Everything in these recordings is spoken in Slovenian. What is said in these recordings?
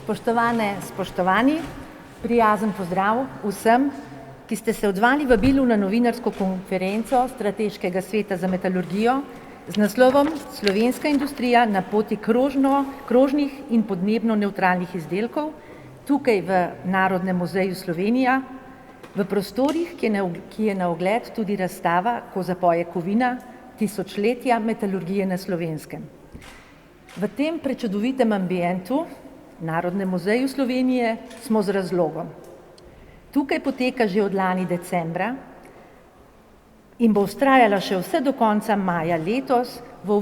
Spoštovane, spoštovani, prijazen pozdrav vsem, ki ste se odzvali vabilu na novinarsko konferenco Strateškega sveta za metalurgijo z naslovom Slovenska industrija na poti krožnih in podnebno nevtralnih izdelkov tukaj v Narodnem muzeju Slovenija, v prostorih, ki je na ogled tudi razstava Ko zapoje kovina, tisočletja metalurgije na Slovenskem. V tem prečudovitem ambientu Narodnem muzeju Slovenije smo z razlogom. Tukaj poteka že od lani decembra in bo vztrajala še vse do konca maja letos v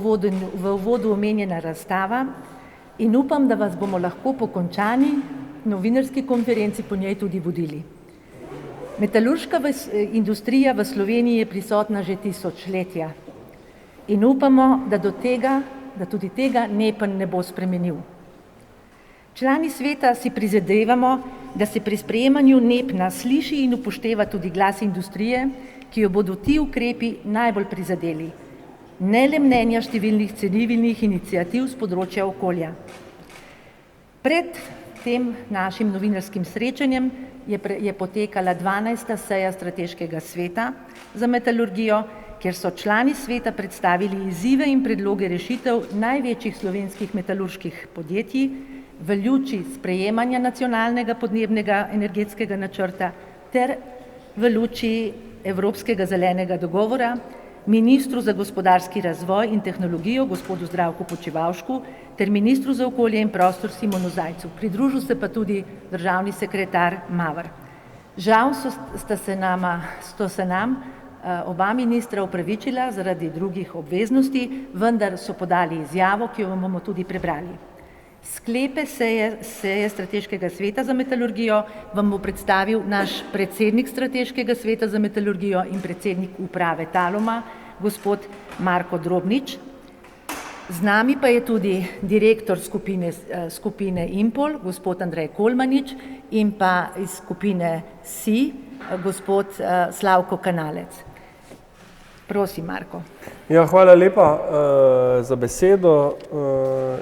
uvodu omenjena razstava in upam, da vas bomo lahko po končani novinarski konferenci po njej tudi vodili. Metalurška industrija v Sloveniji je prisotna že tisočletja in upamo, da tudi tega NEPN ne bo spremenil. Člani sveta si prizadevamo, da se pri sprejemanju NEPN-a sliši in upošteva tudi glas industrije, ki jo bodo ti ukrepi najbolj prizadeli, ne le mnenja številnih civilnih iniciativ z področja okolja. Pred tem našim novinarskim srečanjem je potekala 12. seja Strateškega sveta za metalurgijo, kjer so člani sveta predstavili izzive in predloge rešitev največjih slovenskih metalurških podjetij v luči sprejemanja nacionalnega podnebnega energetskega načrta ter v luči Evropskega zelenega dogovora, ministru za gospodarski razvoj in tehnologijo gospodu Zdravku Počivalšku ter ministru za okolje in prostor Simonu Zajcu. Pridružil se pa tudi državni sekretar Maver. Žal sta se nam oba ministra opravičila zaradi drugih obveznosti, vendar so podali izjavo, ki jo bomo tudi prebrali. Sklepe seje Strateškega sveta za metalurgijo vam bo predstavil naš predsednik Strateškega sveta za metalurgijo in predsednik uprave Taluma, gospod Marko Drobnič. Z nami pa je tudi direktor skupine Impol, gospod Andrej Kolmanič in pa iz skupine SI, gospod Slavko Kanalec. Prosim, Marko. Ja, hvala lepa za besedo.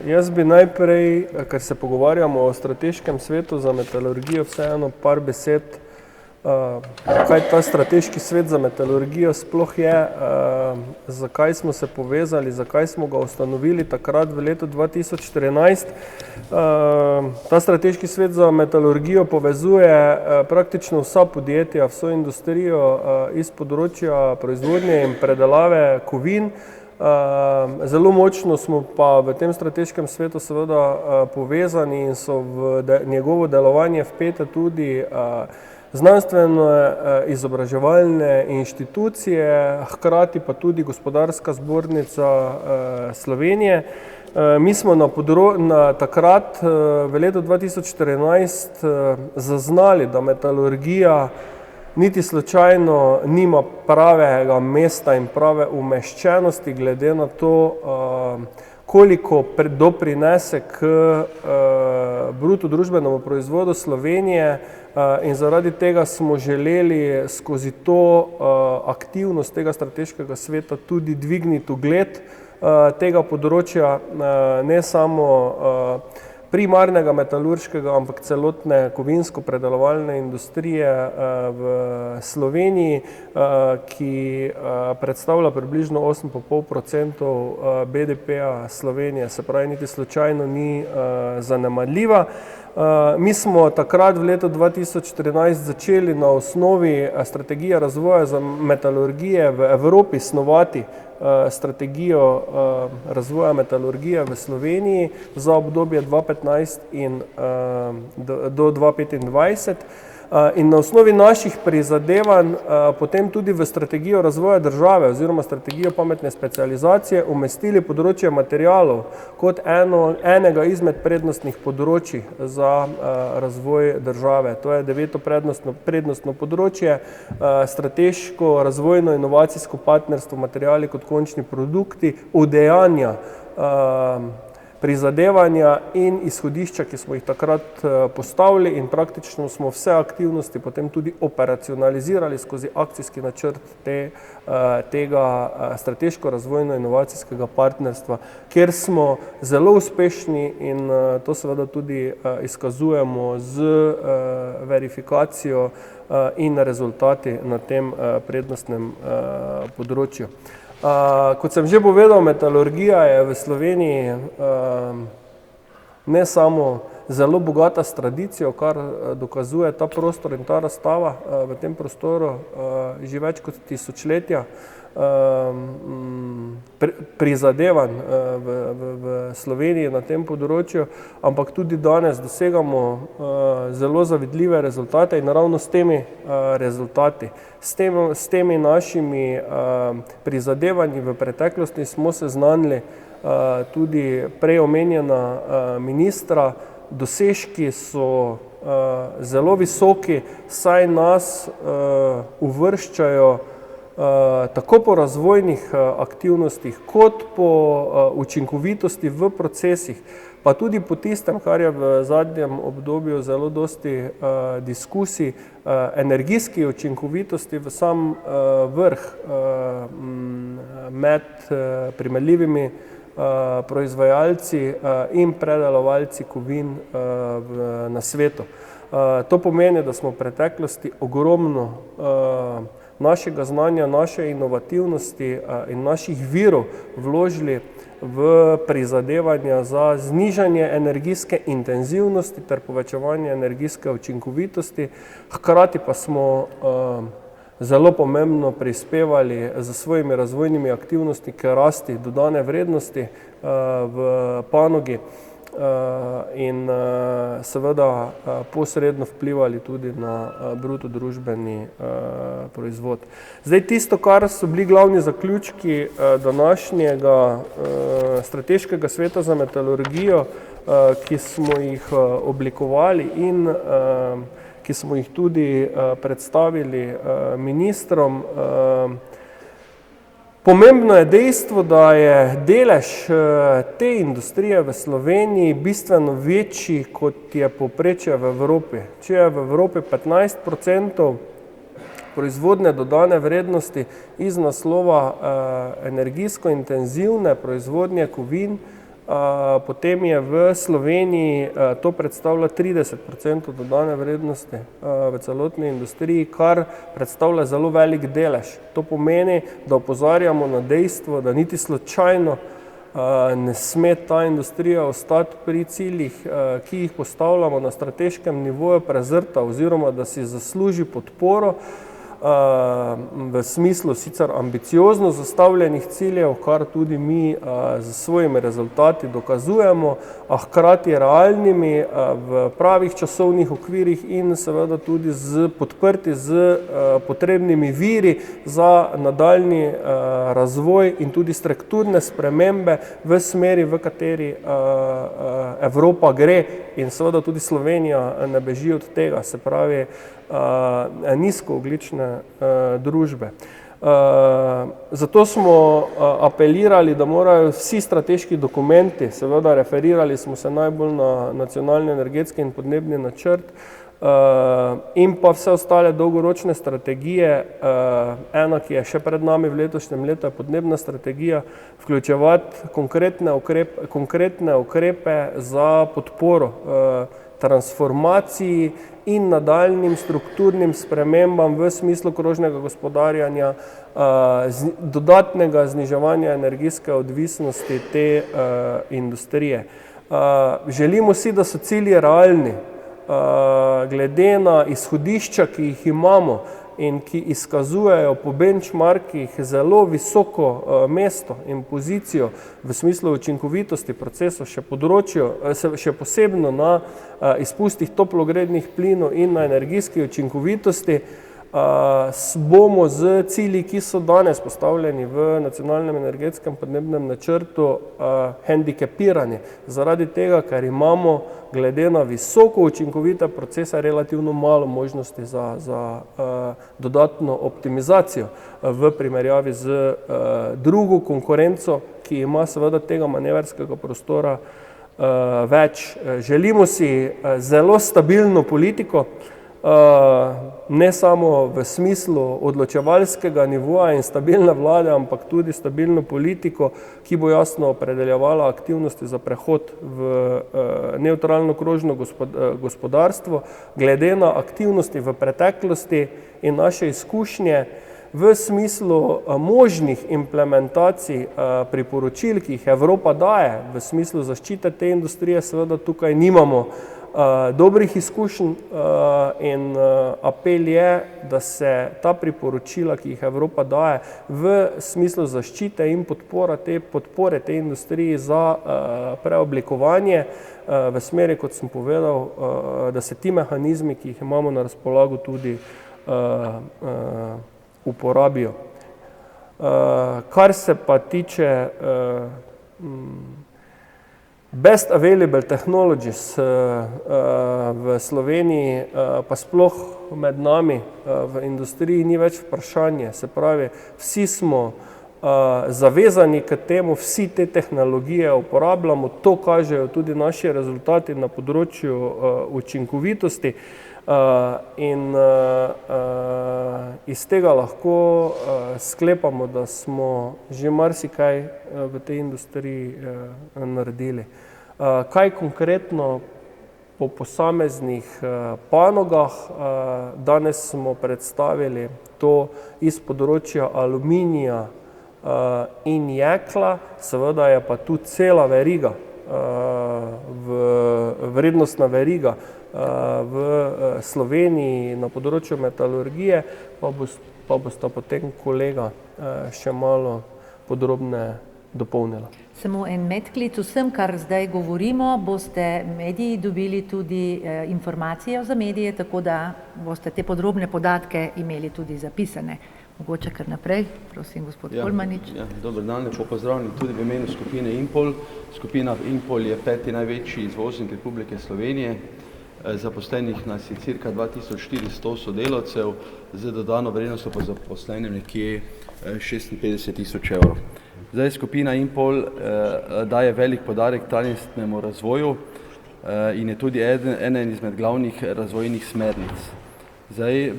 Jaz bi najprej, ker se pogovarjamo o Strateškem svetu za metalurgijo, vseeno par besed, kaj ta Strateški svet za metalurgijo sploh je, zakaj smo se povezali, zakaj smo ga ustanovili takrat v letu 2014. Ta Strateški svet za metalurgijo povezuje praktično vsa podjetja, vso industrijo iz področja proizvodnje in predelave kovin. Zelo močno smo pa v tem strateškem svetu seveda povezani in so v njegovo delovanje vpete tudi znanstvene izobraževalne inštitucije, hkrati pa tudi Gospodarska zbornica Slovenije. Mi smo takrat v letu 2014 zaznali, da metalurgija niti slučajno nima pravega mesta in prave umeščenosti glede na to, koliko doprinese k bruto družbenemu proizvodu Slovenije in zaradi tega smo želeli skozi to aktivnost tega strateškega sveta tudi dvigniti ugled tega področja, ne samo primarnega metalurškega, ampak celotne kovinsko-predelovalne industrije v Sloveniji, ki predstavlja približno 8,5% BDP-ja Slovenije, se pravi, niti slučajno ni zanemarljiva. Mi smo takrat v letu 2014 začeli na osnovi strategije razvoja za metalurgije v Evropi snovati strategijo razvoja metalurgije v Sloveniji za obdobje 2015 do 2025. In na osnovi naših prizadevanj potem tudi v strategijo razvoja države oziroma strategijo pametne specializacije umestili področje materialov kot enega izmed prednostnih področij za razvoj države. To je 9. prednostno področje, strateško razvojno inovacijsko partnerstvo, materiali kot končni produkti, udejanja prizadevanja in izhodišča, ki smo jih takrat postavili, in praktično smo vse aktivnosti potem tudi operacionalizirali skozi akcijski načrt tega strateško razvojno-inovacijskega partnerstva, kjer smo zelo uspešni in to seveda tudi izkazujemo z verifikacijo in rezultati na tem prednostnem področju. Kot sem že povedal, metalurgija je v Sloveniji ne samo zelo bogata s tradicijo, kar dokazuje ta prostor in ta razstava v tem prostoru že več kot tisočletja prizadevanj v Sloveniji na tem področju, ampak tudi danes dosegamo zelo zavidljive rezultate in ravno s temi rezultati, s temi našimi prizadevanji v preteklosti smo seznanili tudi prej omenjena ministra. Dosežki so zelo visoki, saj nas uvrščajo tako po razvojnih aktivnostih kot po učinkovitosti v procesih, pa tudi po tistem, kar je v zadnjem obdobju zelo dosti diskusij, energijski učinkovitosti v sam vrh med primerljivimi proizvajalci in predelovalci kovin na svetu. To pomeni, da smo v preteklosti ogromno našega znanja, naše inovativnosti in naših virov vložili v prizadevanja za znižanje energijske intenzivnosti ter povečevanje energijske učinkovitosti, hkrati pa smo zelo pomembno prispevali z svojimi razvojnimi aktivnostmi k rasti dodane vrednosti v panogi in seveda posredno vplivali tudi na bruto družbeni proizvod. Zdaj tisto, kar so bili glavni zaključki današnjega strateškega sveta za metalurgijo, ki smo jih oblikovali in ki smo jih tudi predstavili ministrom. Pomembno je dejstvo, da je delež te industrije v Sloveniji bistveno večji, kot je povprečje v Evropi. Če je v Evropi 15% proizvodne dodane vrednosti iz naslova energijsko intenzivne proizvodnje kovin, potem je v Sloveniji to predstavlja 30% dodane vrednosti v celotni industriji, kar predstavlja zelo velik delež. To pomeni, da opozarjamo na dejstvo, da niti slučajno ne sme ta industrija ostati pri ciljih, ki jih postavljamo na strateškem nivoju prezrta oziroma da si zasluži podporo v smislu sicer ambiciozno zastavljenih ciljev, kar tudi mi z svojimi rezultati dokazujemo, a hkrati realnimi v pravih časovnih okvirih in seveda tudi podprti z potrebnimi viri za nadaljnji razvoj in tudi strukturne spremembe v smeri, v kateri Evropa gre in seveda tudi Slovenija ne beži od tega, se pravi nizkoogljične družbe. Zato smo apelirali, da morajo vsi strateški dokumenti, seveda referirali smo se najbolj na nacionalni energetski in podnebni načrt in pa vse ostale dolgoročne strategije, ena, ki je še pred nami v letošnjem letu, je podnebna strategija, vključevati konkretne ukrepe za podporo transformaciji in nadaljnjim strukturnim spremembam v smislu krožnega gospodarjanja, dodatnega zniževanja energijske odvisnosti te industrije. Želimo si, da so cilji realni, glede na izhodišča, ki jih imamo in ki izkazujejo po benchmarkih zelo visoko mesto in pozicijo v smislu učinkovitosti procesov, še posebno na izpustih toplogrednih plinov in na energijski učinkovitosti, bomo z cilji, ki so danes postavljeni v nacionalnem energetskem podnebnem načrtu, hendikepirani, zaradi tega, ker imamo glede na visoko učinkovite procese relativno malo možnosti za dodatno optimizacijo v primerjavi z drugo konkurenco, ki ima seveda tega manevrskega prostora več. Želimo si zelo stabilno politiko, ne samo v smislu odločevalskega nivoja in stabilne vlade, ampak tudi stabilno politiko, ki bo jasno opredeljevala aktivnosti za prehod v nevtralno krožno gospodarstvo, glede na aktivnosti v preteklosti in naše izkušnje v smislu možnih implementacij priporočil, ki jih Evropa daje v smislu zaščite te industrije, seveda tukaj nimamo dobrih izkušenj in apel je, da se ta priporočila, ki jih Evropa daje v smislu zaščite in podpore te industriji za preoblikovanje v smeri, kot sem povedal, da se ti mehanizmi, ki jih imamo na razpolago, tudi uporabijo. Kar se pa tiče best available technologies v Sloveniji, pa sploh med nami v industriji ni več vprašanje. Se pravi, vsi smo zavezani k temu, vsi te tehnologije uporabljamo, to kažejo tudi naši rezultati na področju učinkovitosti in iz tega lahko sklepamo, da smo že marsikaj v tej industriji naredili. Kaj konkretno po posameznih panogah, danes smo predstavili to iz področja aluminija in jekla, seveda je pa tu cela veriga, vrednostna veriga v Sloveniji na področju metalurgije, pa bosta potem kolega še malo podrobneje dopolnila. Samo en medklic, vsem, kar zdaj govorimo, boste mediji dobili tudi informacije za medije, tako da boste te podrobne podatke imeli tudi zapisane. Mogoče kar naprej, prosim, gospod Kolmanič. Dober dan, lepo pozdravljeni tudi v imenu skupine Impol. Skupina Impol je 5. največji izvoznik Republike Slovenije. Zaposlenih nas je cirka 2400 sodelavcev, z dodano vrednostjo po zaposlenem nekje 56 000 evrov. Zdaj skupina Impol daje velik poudarek trajnostnemu razvoju in je tudi ena izmed glavnih razvojnih smernic. Zdaj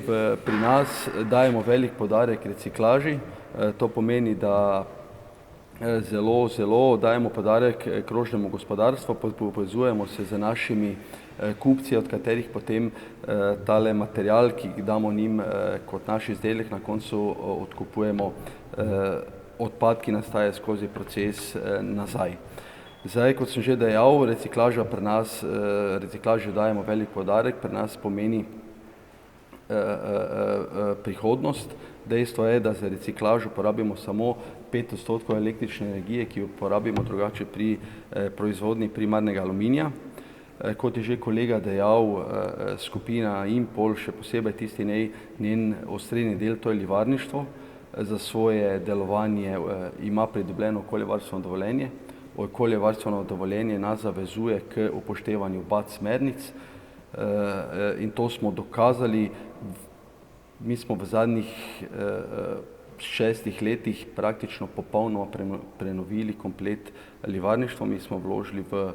pri nas dajemo velik poudarek reciklaži, to pomeni, da zelo dajemo poudarek krožnemu gospodarstvu, povezujemo se z našimi kupci, od katerih potem tale material, ki ga damo njim kot naš izdelek, na koncu odkupujemo odpad, ki nastaja skozi proces nazaj. Zdaj, kot sem že dejal, reciklaža pri nas, reciklaži dajemo velik poudarek, pri nas pomeni prihodnost. Dejstvo je, da za reciklažo porabimo samo 5% električne energije, ki jo porabimo drugače pri proizvodnji primarnega aluminija. Kot je že kolega dejal, skupina Impol, še posebej tisti njen osrednji del, to je livarništvo, za svoje delovanje ima pridobljeno okoljevarstveno dovoljenje. Okoljevarstveno dovoljenje nas zavezuje k upoštevanju BAT smernic in to smo dokazali. Mi smo v zadnjih 6 letih praktično popolnoma prenovili komplet livarništva. Mi smo vložili v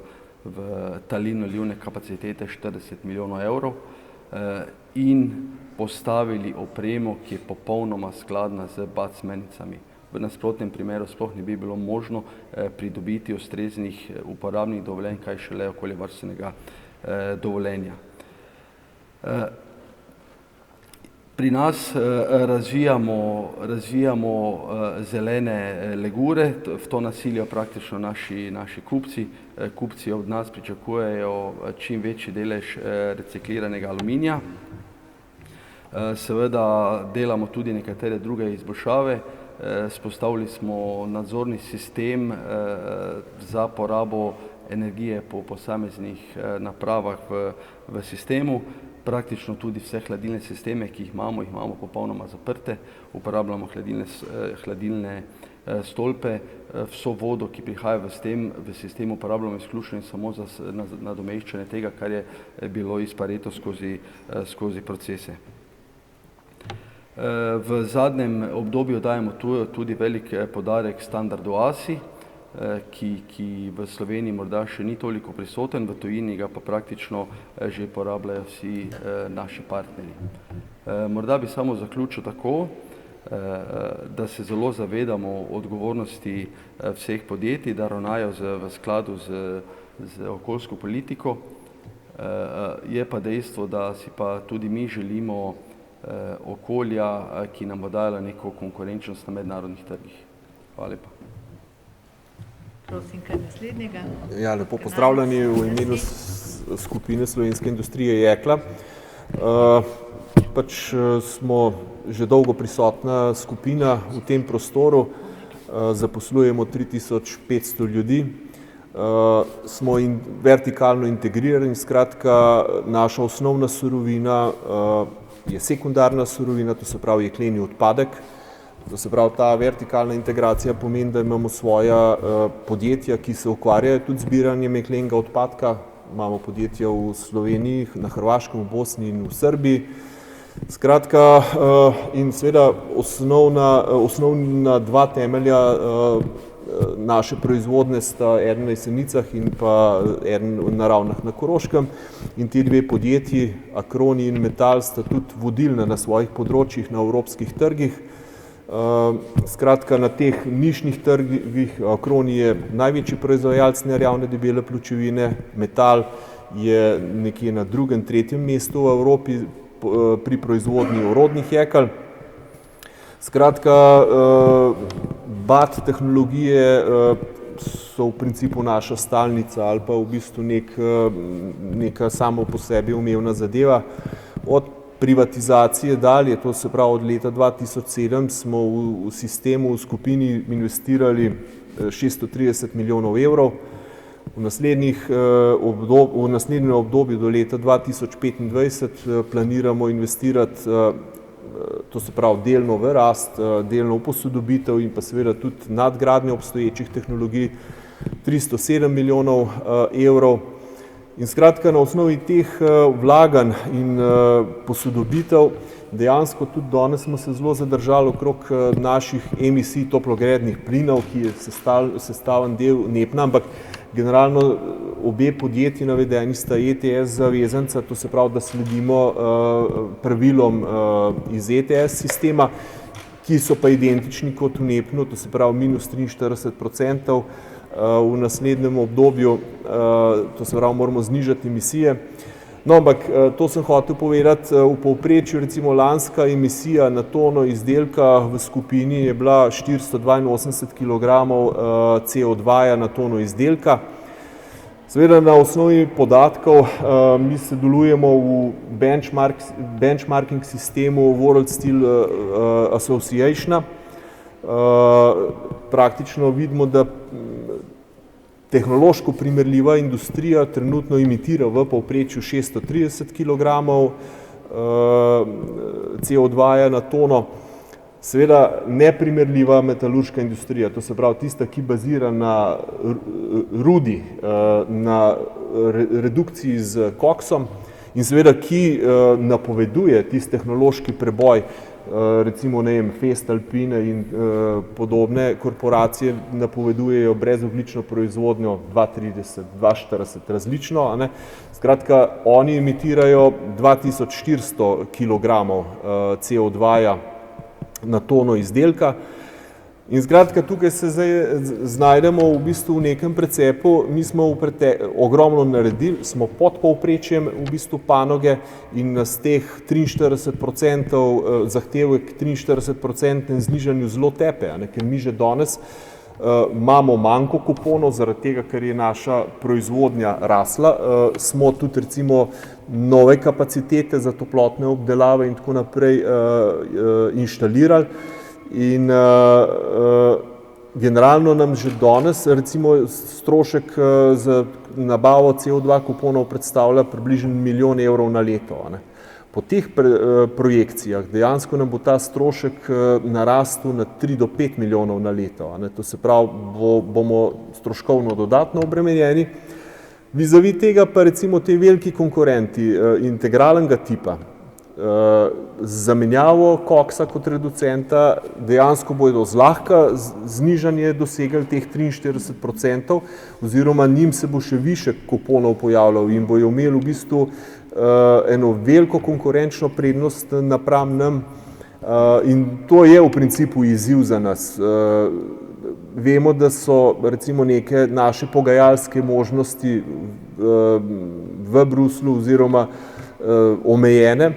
talino livne kapacitete 40 milijonov evrov in postavili opremo, ki je popolnoma skladna z BAT smernicami. V nasprotnem primeru sploh ne bi bilo možno pridobiti ustreznih uporabnih dovoljenj, kaj šele okoljevarstvenega dovoljenja. Pri nas razvijamo zelene legure, v to nas silijo praktično naši kupci. Kupci od nas pričakujejo čim večji delež recikliranega aluminija. Seveda delamo tudi nekatere druge izboljšave. Spostavili smo nadzorni sistem za porabo energije po posameznih napravah v sistemu. Praktično tudi vse hladilne sisteme, ki jih imamo popolnoma zaprte. Uporabljamo hladilne stolpe. Vso vodo, ki prihaja v sistem, uporabljamo izključno samo za nadomeščanje tega, kar je bilo izpareto skozi procese. V zadnjem obdobju dajemo tudi velik poudarek standardu ASI. ki v Sloveniji morda še ni toliko prisoten, v tujini ga pa praktično že porabljajo vsi naši partnerji. Morda bi samo zaključil tako, da se zelo zavedamo odgovornosti vseh podjetij, da ravnajo v skladu z okoljsko politiko. Je pa dejstvo, da si pa tudi mi želimo okolja, ki nam bo dala neko konkurenčnost na mednarodnih trgih. Hvala lepa. Prosim, kaj naslednjega. Ja, lepo pozdravljeni v imenu skupine Slovenske industrije Jekla. Smo že dolgo prisotna skupina v tem prostoru, zaposlujemo 3500 ljudi, smo vertikalno integrirani, skratka naša osnovna surovina je sekundarna surovina, to se pravi jekleni odpadek. To se pravi, ta vertikalna integracija pomeni, da imamo svoja podjetja, ki se ukvarjajo tudi z zbiranjem jeklenega odpadka. Imamo podjetja v Sloveniji, na Hrvaškem, v Bosni in v Srbiji. Skratka, in seveda osnovna dva temelja naše proizvodne sta eden na Jesenicah in pa eden na Ravnah na Koroškem. In ti dve podjetji, Acroni in Metal, sta tudi vodilna na svojih področjih na evropskih trgih. Skratka, na teh nišnih trgih Acroni je največji proizvajalec nerjavne debele pločevine, Metal je nekje na drugem, tretjem mestu v Evropi pri proizvodnji orodnih jekel. Skratka, BAT tehnologije so v principu naša stalnica ali pa v bistvu neka samo po sebi umevna zadeva. Od privatizacije dalje, to se pravi od leta 2007, smo v sistemu, v skupini investirali 630 milijonov evrov. V naslednjem obdobju do leta 2025 planiramo investirati, to se pravi delno v rast, delno v posodobitev in pa seveda tudi nadgradnjo obstoječih tehnologij, 307 milijonov evrov. In skratka, na osnovi teh vlaganj in posodobitev dejansko tudi danes smo se zelo zadržali okrog naših emisij toplogrednih plinov, ki je sestaven del NEPN-a, ampak generalno obe podjetji navedeni sta ETS zavezanca, to se pravi, da sledimo pravilom iz ETS sistema, ki so pa identični kot v NEPN-u, to se pravi minus 43%. V naslednjem obdobju, to se pravi, moramo znižati emisije. No, ampak to sem hotel povedati, v povprečju recimo lanska emisija na tono izdelka v skupini je bila 482 kg CO2 na tono izdelka. Seveda na osnovi podatkov mi sodelujemo v benchmarking sistemu World Steel Associationa. Praktično vidimo, da tehnološko primerljiva industrija trenutno imitira v povprečju 630 kg CO2 na tono. Seveda neprimerljiva metalurška industrija, to se pravi tista, ki bazira na rudi, na redukciji z koksom in seveda ki napoveduje tisti tehnološki preboj, recimo Fest Alpine in podobne korporacije napovedujejo brezogljično proizvodnjo 2030, 2040 različno. Skratka, oni emitirajo 2400 kg CO2 na tono izdelka. In skratka, tukaj se zdaj znajdemo v bistvu v nekem precepu. Mi smo ogromno naredili, smo pod povprečjem v bistvu panoge in nas teh 43% zahtevek 43% znižanju zelo tepe, ker mi že danes imamo manko kuponov, zaradi tega, ker je naša proizvodnja rasla. Smo tudi recimo nove kapacitete za toplotne obdelave in tako naprej inštalirali. In generalno nam že danes recimo strošek za nabavo CO2 kuponov predstavlja približno 1 milijon evrov na leto. Po teh projekcijah dejansko nam bo ta strošek narastel na 3 do 5 milijonov na leto. To se pravi, bomo stroškovno dodatno obremenjeni. Vizavi tega pa recimo te veliki konkurenti integralnega tipa, zamenjavo koksa kot reducenta dejansko bodo zlahka znižanje dosegli teh 43%, oziroma njim se bo še više kuponov pojavljal in bojo imeli v bistvu eno veliko konkurenčno prednost napram nam. In to je v principu izziv za nas. Vemo, da so recimo neke naše pogajalske možnosti v Bruslju oziroma omejene,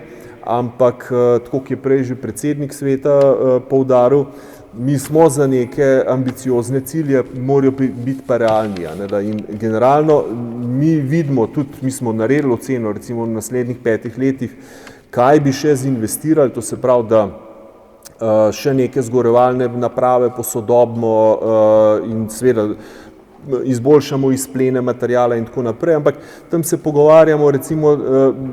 ampak tako, kot je prej že predsednik sveta poudaril, mi smo za neke ambiciozne cilje, morajo biti pa realni. In generalno mi vidimo, tudi mi smo naredili oceno recimo v naslednjih 5 letih, kaj bi še zinvestirali, to se pravi, da še neke zgorevalne naprave posodobimo in seveda izboljšamo izplene materijala in tako naprej, ampak tam se pogovarjamo recimo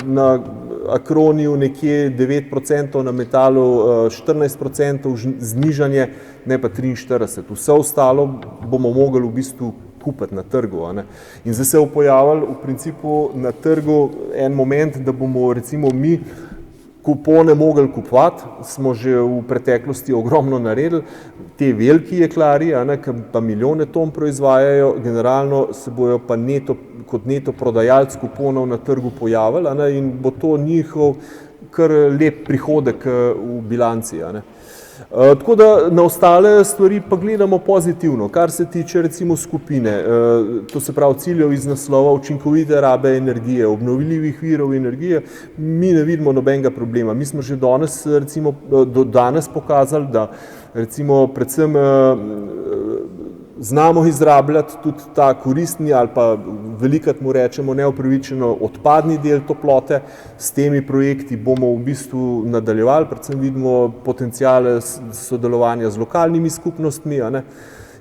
na Acroniju nekje 9%, na metalu 14% znižanje, ne pa 43%. Vse ostalo bomo mogli v bistvu kupiti na trgu. In zdaj se je pojavil v principu na trgu en moment, da bomo recimo mi kupone mogli kupovati, smo že v preteklosti ogromno naredili, te veliki jeklarji, ki pa milijone ton proizvajajo, generalno se bojo pa kot neto prodajalec kuponov na trgu pojavili in bo to njihov kar lep prihodek v bilanci. Tako da na ostale stvari pa gledamo pozitivno. Kar se tiče recimo skupine, to se pravi ciljev iz naslova učinkovite rabe energije, obnovljivih virov energije, mi ne vidimo nobenega problema. Mi smo že do danes pokazali, da recimo predvsem znamo izrabljati tudi ta koristni ali pa velikrat mu rečemo neupravičeno odpadni del toplote. S temi projekti bomo v bistvu nadaljevali, predvsem vidimo potenciale sodelovanja z lokalnimi skupnostmi.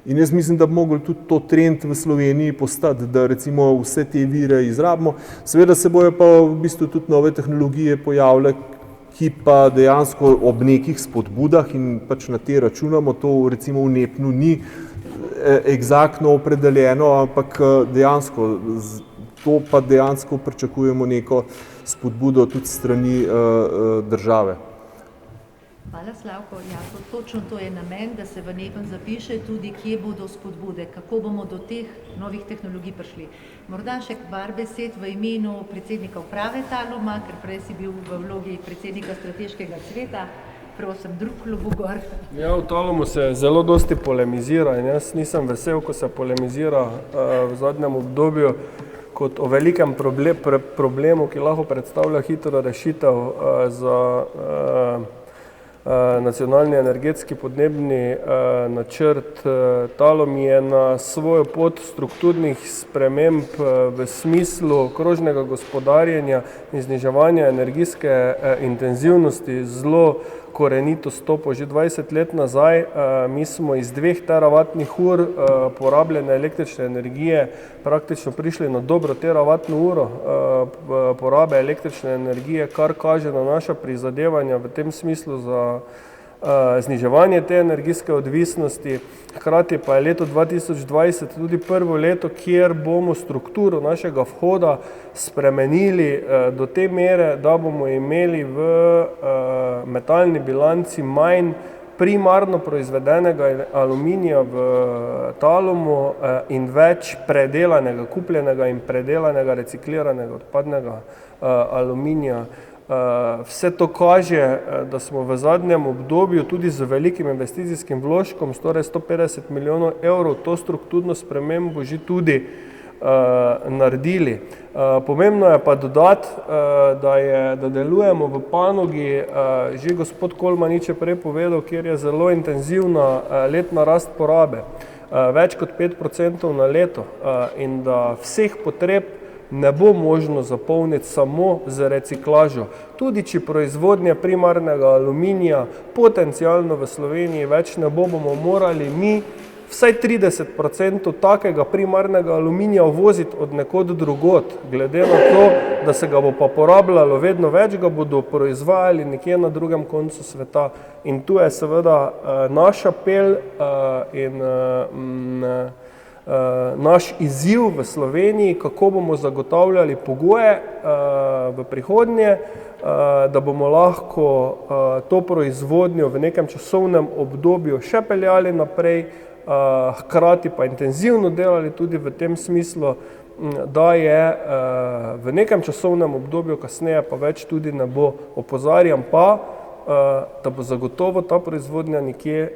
In jaz mislim, da bi mogli tudi to trend v Sloveniji postati, da recimo vse te vire izrabimo. Seveda se bojo pa v bistvu tudi nove tehnologije pojavile, ki pa dejansko ob nekih spodbudah in pač na te računamo, to recimo v NEPN-u ni eksaktno opredeljeno, ampak dejansko to pa dejansko pričakujemo neko spodbudo tudi strani države. Hvala, Slavko. Ja, točno to je namen, da se v NEPN zapiše tudi, kje bodo spodbude, kako bomo do teh novih tehnologij prišli. Morda še par besed v imenu predsednika uprave Taluma, ker prej si bil v vlogi predsednika strateškega sveta. Prosim, drug Lobogor. Ja, v Talumu se zelo dosti polemizira in jaz nisem vesel, ko se polemizira v zadnjem obdobju kot o velikem problemu, ki lahko predstavlja hitro rešitev za nacionalni energetski podnebni načrt. Talum je na svojo pot strukturnih sprememb v smislu krožnega gospodarjenja in zniževanja energijske intenzivnosti zelo korenito stopil že 20 let nazaj. Mi smo iz 2 teravatnih ur porabljene električne energije praktično prišli na dobro teravatno uro porabe električne energije, kar kaže na naša prizadevanja v tem smislu za zniževanje te energijske odvisnosti. Hkrati pa je leto 2020 tudi prvo leto, kjer bomo strukturo našega vhoda spremenili do te mere, da bomo imeli v metalni bilanci manj primarno proizvedenega aluminija v Talumu in več predelanega, kupljenega in predelanega recikliranega odpadnega aluminija. Vse to kaže, da smo v zadnjem obdobju tudi z velikim investicijskim vložkom, torej 150 milijonov evrov, to strukturno spremembo že tudi naredili. Pomembno je pa dodati, da delujemo v panogi, že gospod Kolmanič je prej povedal, kjer je zelo intenzivna letna rast porabe, več kot 5% na leto, in da vseh potreb ne bo možno zapolniti samo z reciklažo. Tudi če proizvodnja primarnega aluminija potencialno v Sloveniji več ne bo, bomo morali mi vsaj 30% takega primarnega aluminija uvoziti od nekod drugod. Glede na to, da se ga bo pa porabljalo vedno več, ga bodo proizvajali nekje na drugem koncu sveta. In tu je seveda naš apel in naš izziv v Sloveniji, kako bomo zagotavljali pogoje v prihodnje, da bomo lahko to proizvodnjo v nekem časovnem obdobju še peljali naprej, hkrati pa intenzivno delali tudi v tem smislu, da je v nekem časovnem obdobju kasneje pa več tudi ne bo. Opozarjam pa, da bo zagotovo ta proizvodnja nekje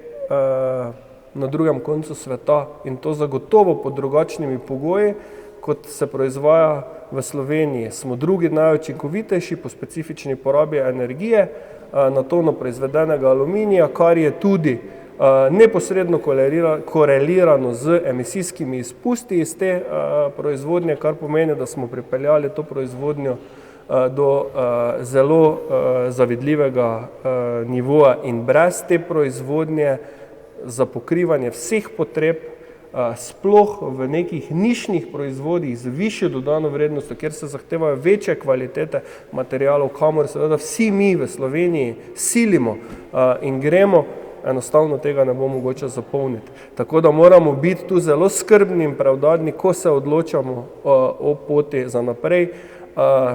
na drugem koncu sveta in to zagotovo pod drugačnimi pogoji, kot se proizvaja v Sloveniji. Smo drugi najučinkovitejši po specifični porabi energije na tono proizvedenega aluminija, kar je tudi neposredno korelirano z emisijskimi izpusti iz te proizvodnje, kar pomeni, da smo pripeljali to proizvodnjo do zelo zavidljivega nivoja in brez te proizvodnje za pokrivanje vseh potreb, sploh v nekih nišnih proizvodih z višjo dodano vrednostjo, kjer se zahtevajo večje kvalitete materialov, kamor seveda vsi mi v Sloveniji silimo in gremo, enostavno tega ne bo mogoče zapolniti. Tako da moramo biti tu zelo skrbni in preudarni, ko se odločamo o poti za naprej.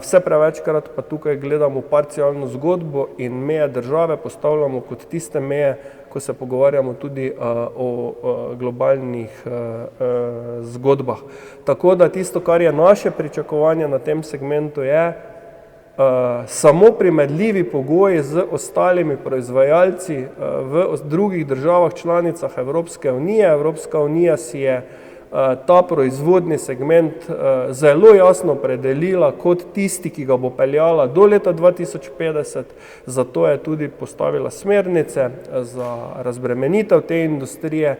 Vse prevečkrat pa tukaj gledamo parcialno zgodbo in meje države postavljamo kot tiste meje, ko se pogovarjamo tudi o globalnih zgodbah. Tako da tisto, kar je naše pričakovanje na tem segmentu, je samo primerljivi pogoji z ostalimi proizvajalci v drugih državah članicah Evropske unije. Evropska unija si je ta proizvodni segment zelo jasno opredelila kot tisti, ki ga bo peljala do leta 2050, zato je tudi postavila smernice za razbremenitev te industrije,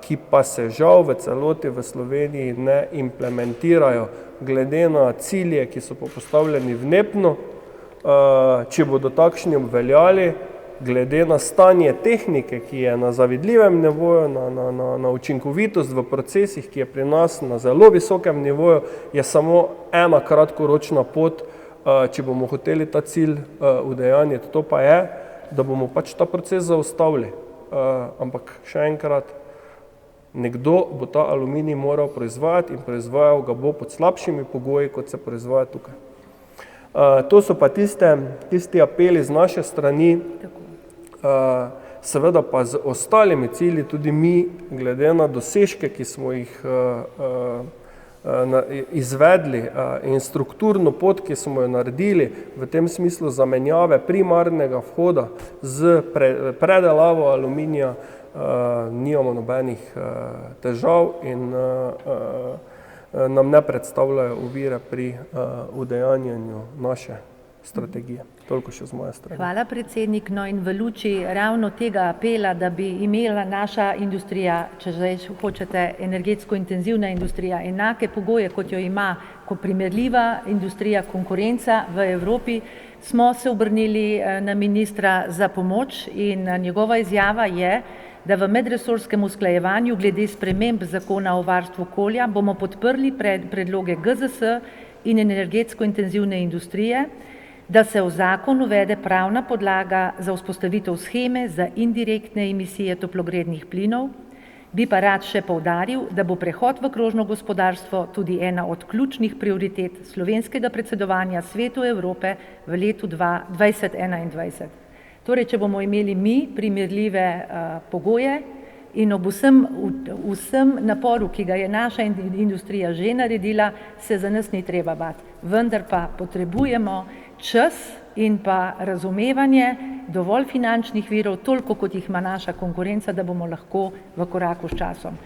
ki pa se žal v celoti v Sloveniji ne implementirajo glede na cilje, ki so postavljeni v NEPN-u. Če bodo takšni obveljali, glede na stanje tehnike, ki je na zavidljivem nivoju, na učinkovitost v procesih, ki je pri nas na zelo visokem nivoju, je samo ena kratkoročna pot, če bomo hoteli ta cilj udejanjiti. To pa je, da bomo pač ta proces zaustavili. Ampak še enkrat, nekdo bo ta aluminij moral proizvajati in proizvajal ga bo pod slabšimi pogoji, kot se proizvaja tukaj. To so pa tisti apeli z naše strani, seveda pa z ostalimi cilji tudi mi, glede na dosežke, ki smo jih izvedli in strukturno pot, ki smo jo naredili v tem smislu zamenjave primarnega vhoda z predelavo aluminija, nimamo nobenih težav in nam ne predstavljajo ovire pri udejanjanju naše strategije. Toliko še z moje strani. Hvala, predsednik. No in v luči ravno tega apela, da bi imela naša industrija, če zdaj hočete energetsko intenzivna industrija, enake pogoje, kot jo ima kot primerljiva industrija, konkurenca v Evropi, smo se obrnili na ministra za pomoč in njegova izjava je, da v medresorskem usklajevanju glede sprememb zakona o varstvu okolja bomo podprli predloge GZS in energetsko intenzivne industrije, da se v zakon uvede pravna podlaga za vzpostavitev sheme za indirektne emisije toplogrednih plinov, bi pa rad še poudaril, da bo prehod v krožno gospodarstvo tudi ena od ključnih prioritet slovenskega predsedovanja Svetu Evrope v letu 2021. Torej, če bomo imeli mi primerljive pogoje in ob vsem naporu, ki ga je naša industrija že naredila, se za nas ni treba bati. Vendar pa potrebujemo čas in pa razumevanje, dovolj finančnih virov, toliko kot jih ima naša konkurenca, da bomo lahko v koraku s časom.